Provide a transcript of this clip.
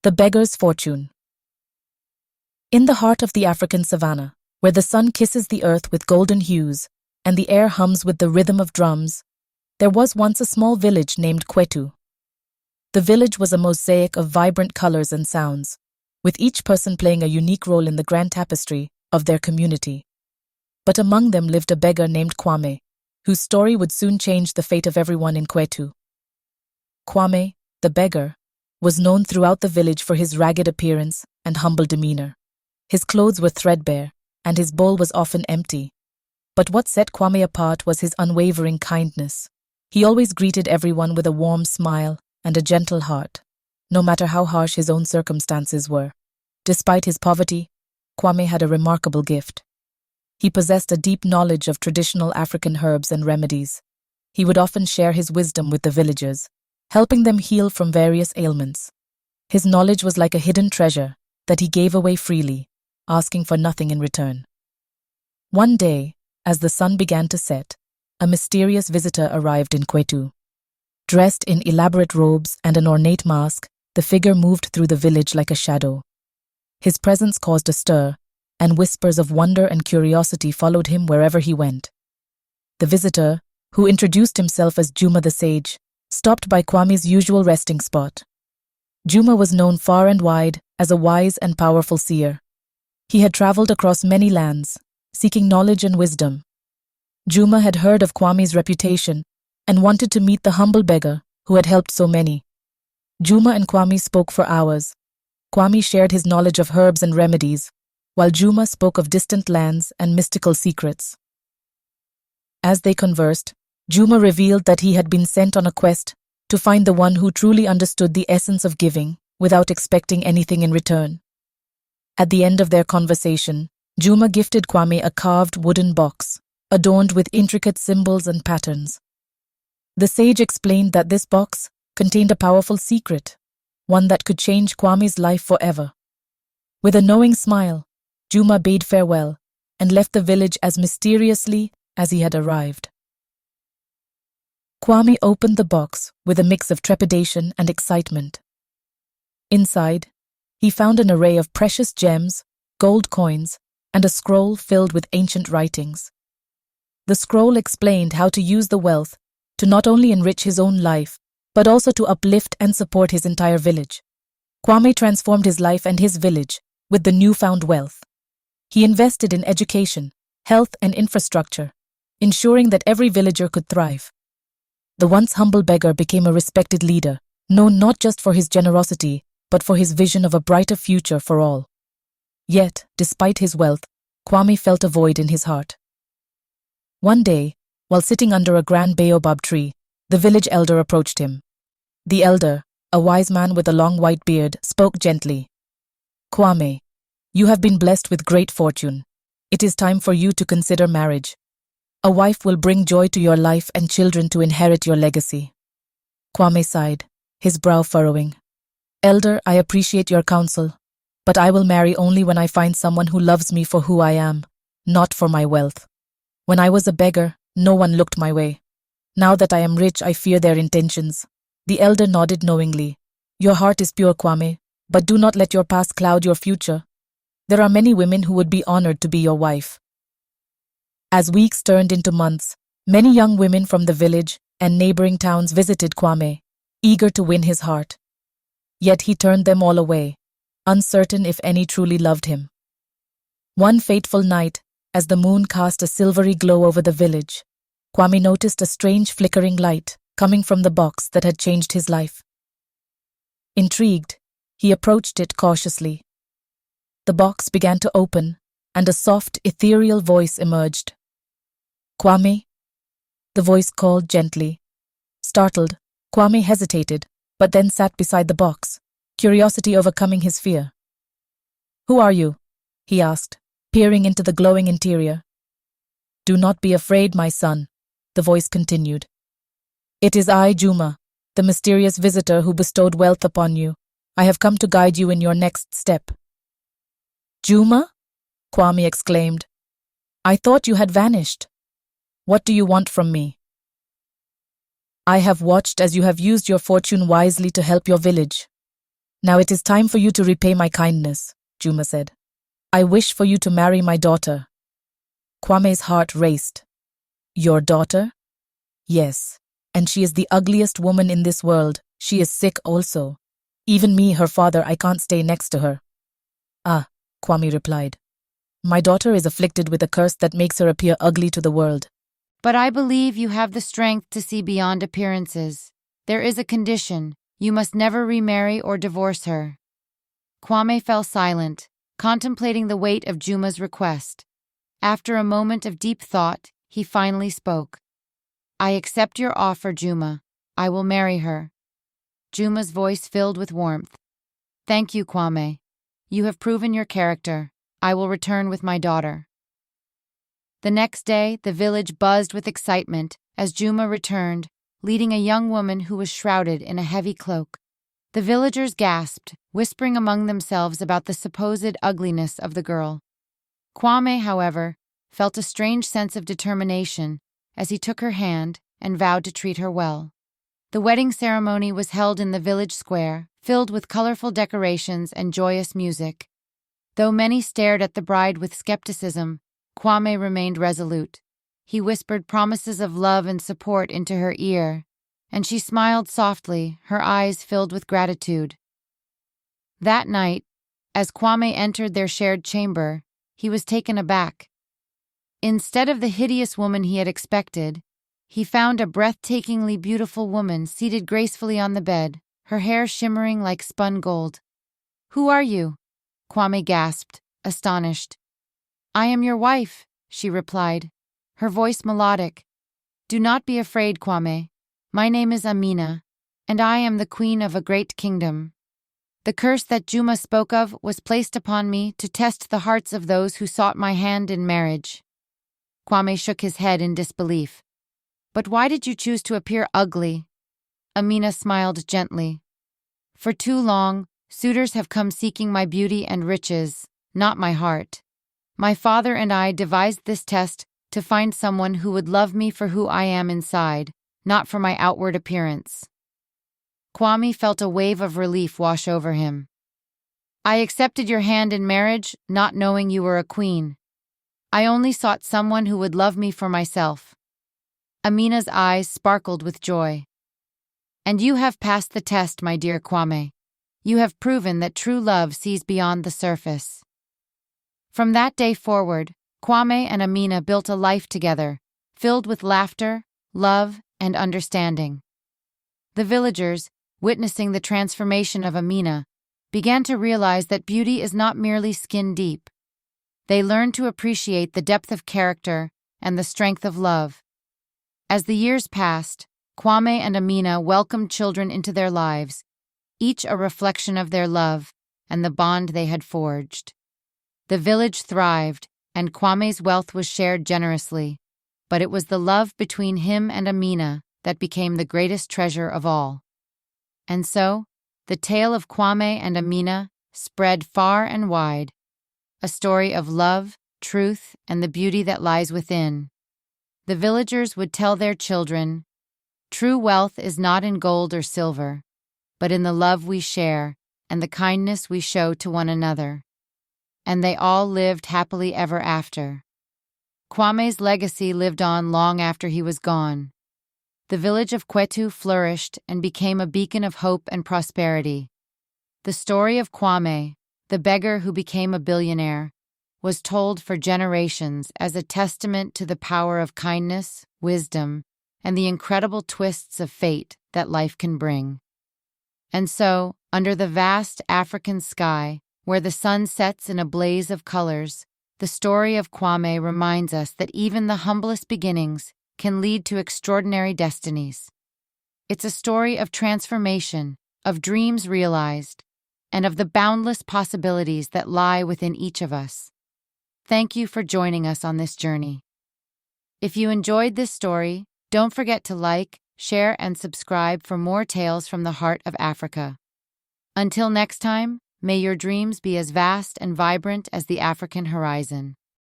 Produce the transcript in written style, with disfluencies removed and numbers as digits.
The beggar's fortune. In the heart of the African savanna, where the sun kisses the earth with golden hues and the air hums with the rhythm of drums, there was once a small village named Kwetu. The village was a mosaic of vibrant colors and sounds, with each person playing a unique role in the grand tapestry of their community. But among them lived a beggar named Kwame, whose story would soon change the fate of everyone in Kwetu. Kwame, the beggar, was known throughout the village for his ragged appearance and humble demeanor. His clothes were threadbare, and his bowl was often empty. But what set Kwame apart was his unwavering kindness. He always greeted everyone with a warm smile and a gentle heart, no matter how harsh his own circumstances were. Despite his poverty, Kwame had a remarkable gift. He possessed a deep knowledge of traditional African herbs and remedies. He would often share his wisdom with the villagers, helping them heal from various ailments. His knowledge was like a hidden treasure that he gave away freely, asking for nothing in return. One day, as the sun began to set, a mysterious visitor arrived in Kwetu. Dressed in elaborate robes and an ornate mask, the figure moved through the village like a shadow. His presence caused a stir, and whispers of wonder and curiosity followed him wherever he went. The visitor, who introduced himself as Juma the Sage, stopped by Kwame's usual resting spot. Juma was known far and wide as a wise and powerful seer. He had traveled across many lands, seeking knowledge and wisdom. Juma had heard of Kwame's reputation and wanted to meet the humble beggar who had helped so many. Juma and Kwame spoke for hours. Kwame shared his knowledge of herbs and remedies, while Juma spoke of distant lands and mystical secrets. As they conversed, Juma revealed that he had been sent on a quest to find the one who truly understood the essence of giving without expecting anything in return. At the end of their conversation, Juma gifted Kwame a carved wooden box, adorned with intricate symbols and patterns. The sage explained that this box contained a powerful secret, one that could change Kwame's life forever. With a knowing smile, Juma bade farewell and left the village as mysteriously as he had arrived. Kwame opened the box with a mix of trepidation and excitement. Inside, he found an array of precious gems, gold coins, and a scroll filled with ancient writings. The scroll explained how to use the wealth to not only enrich his own life, but also to uplift and support his entire village. Kwame transformed his life and his village with the newfound wealth. He invested in education, health, and infrastructure, ensuring that every villager could thrive. The once humble beggar became a respected leader, known not just for his generosity, but for his vision of a brighter future for all. Yet, despite his wealth, Kwame felt a void in his heart. One day, while sitting under a grand baobab tree, the village elder approached him. The elder, a wise man with a long white beard, spoke gently. "Kwame, you have been blessed with great fortune. It is time for you to consider marriage. A wife will bring joy to your life and children to inherit your legacy." Kwame sighed, his brow furrowing. "Elder, I appreciate your counsel, but I will marry only when I find someone who loves me for who I am, not for my wealth. When I was a beggar, no one looked my way. Now that I am rich, I fear their intentions." The elder nodded knowingly. "Your heart is pure, Kwame, but do not let your past cloud your future. There are many women who would be honored to be your wife." As weeks turned into months, many young women from the village and neighboring towns visited Kwame, eager to win his heart. Yet he turned them all away, uncertain if any truly loved him. One fateful night, as the moon cast a silvery glow over the village, Kwame noticed a strange flickering light coming from the box that had changed his life. Intrigued, he approached it cautiously. The box began to open, and a soft, ethereal voice emerged. "Kwame?" The voice called gently. Startled, Kwame hesitated, but then sat beside the box, curiosity overcoming his fear. "Who are you?" he asked, peering into the glowing interior. "Do not be afraid, my son," the voice continued. "It is I, Juma, the mysterious visitor who bestowed wealth upon you. I have come to guide you in your next step." "Juma?" Kwame exclaimed. "I thought you had vanished. What do you want from me?" "I have watched as you have used your fortune wisely to help your village. Now it is time for you to repay my kindness, Juma said. I wish for you to marry my daughter. Kwame's heart raced. Your daughter? Yes, and she is the ugliest woman in this world. She is sick also. Even me, her father, I can't stay next to her. Ah, Kwame replied. My daughter is afflicted with a curse that makes her appear ugly to the world. But I believe you have the strength to see beyond appearances. There is a condition. You must never remarry or divorce her. Kwame fell silent, contemplating the weight of Juma's request. After a moment of deep thought, he finally spoke. I accept your offer, Juma. I will marry her. Juma's voice filled with warmth. Thank you, Kwame. You have proven your character. I will return with my daughter. The next day, the village buzzed with excitement as Juma returned, leading a young woman who was shrouded in a heavy cloak. The villagers gasped, whispering among themselves about the supposed ugliness of the girl. Kwame, however, felt a strange sense of determination as he took her hand and vowed to treat her well. The wedding ceremony was held in the village square, filled with colorful decorations and joyous music. Though many stared at the bride with skepticism, Kwame remained resolute. He whispered promises of love and support into her ear, and she smiled softly, her eyes filled with gratitude. That night, as Kwame entered their shared chamber, he was taken aback. Instead of the hideous woman he had expected, he found a breathtakingly beautiful woman seated gracefully on the bed, her hair shimmering like spun gold. Who are you? Kwame gasped, astonished. I am your wife, she replied, her voice melodic. Do not be afraid, Kwame. My name is Amina, and I am the queen of a great kingdom. The curse that Juma spoke of was placed upon me to test the hearts of those who sought my hand in marriage. Kwame shook his head in disbelief. But why did you choose to appear ugly? Amina smiled gently. For too long, suitors have come seeking my beauty and riches, not my heart. My father and I devised this test to find someone who would love me for who I am inside, not for my outward appearance. Kwame felt a wave of relief wash over him. I accepted your hand in marriage, not knowing you were a queen. I only sought someone who would love me for myself. Amina's eyes sparkled with joy. And you have passed the test, my dear Kwame. You have proven that true love sees beyond the surface. From that day forward, Kwame and Amina built a life together, filled with laughter, love, and understanding. The villagers, witnessing the transformation of Amina, began to realize that beauty is not merely skin deep. They learned to appreciate the depth of character and the strength of love. As the years passed, Kwame and Amina welcomed children into their lives, each a reflection of their love and the bond they had forged. The village thrived, and Kwame's wealth was shared generously, but it was the love between him and Amina that became the greatest treasure of all. And so, the tale of Kwame and Amina spread far and wide, a story of love, truth, and the beauty that lies within. The villagers would tell their children, true wealth is not in gold or silver, but in the love we share and the kindness we show to one another. And they all lived happily ever after. Kwame's legacy lived on long after he was gone. The village of Kwetu flourished and became a beacon of hope and prosperity. The story of Kwame, the beggar who became a billionaire, was told for generations as a testament to the power of kindness, wisdom, and the incredible twists of fate that life can bring. And so, under the vast African sky, where the sun sets in a blaze of colors, the story of Kwame reminds us that even the humblest beginnings can lead to extraordinary destinies. It's a story of transformation, of dreams realized, and of the boundless possibilities that lie within each of us. Thank you for joining us on this journey. If you enjoyed this story, don't forget to like, share, and subscribe for more tales from the heart of Africa. Until next time, may your dreams be as vast and vibrant as the African horizon.